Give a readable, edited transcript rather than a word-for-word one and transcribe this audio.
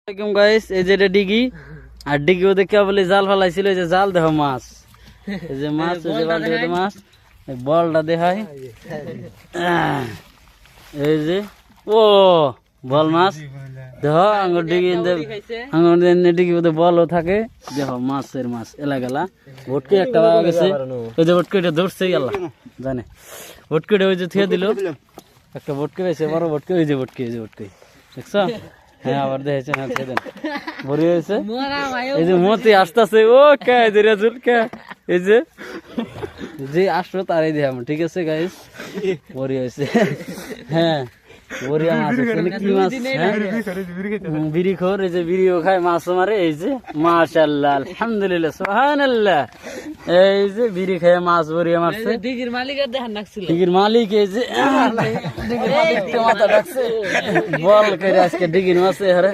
আসসালামু আলাইকুম গাইস, এই যে এটা ডিগি আর ডিগি ওদের কে বলে জাল ফালাইছিল, এই যে জাল দেখো মাছ, এই যে মাছ, এই যে বালতিতে মাছ, এই বলটা দেখাই, এই যে ও বল মাছ দেখো আঙ্গুর ডিগি, আঙ্গুর ডিগি ওদের বলও থাকে, দেখো মাছের মাছ এলা গেলা ভটকে একটা পাওয়া গেছে, ওই যে ভটকে এটা ধরছে আল্লাহ জানে, ভটকে ওই যে থিয়ে দিল একটা ভটকে পেয়েছে, বড় ভটকে, ওই যে ভটকে, এই যে ভটকে দেখছো, হ্যাঁ আবার দেখেছে, হ্যাঁ দেন ভরি হয়েছে, এই যে মতি আসতেছে, ও কে রাজুল কে, এই যে যে আসলো তারাই দেখাম, ঠিক আছে গাইস, ভরি হয়েছে, হ্যাঁ বরিয়া মাছ, কি মাছ, বিড়ি খোর, এই যে বিড়িও খায় মাছ মারে, এই যে মাশাআল্লাহ আলহামদুলিল্লাহ সুবহানাল্লাহ, এই যে বিড়ি খায় মাছ বরিয়া মারছে, দিঘির মালিকের দেখান নাকছিল, দিঘির মালিক, এই যে দিঘির মালিক মাথা ডাকছে বল করে আজকে দিঘির মাছে হারে।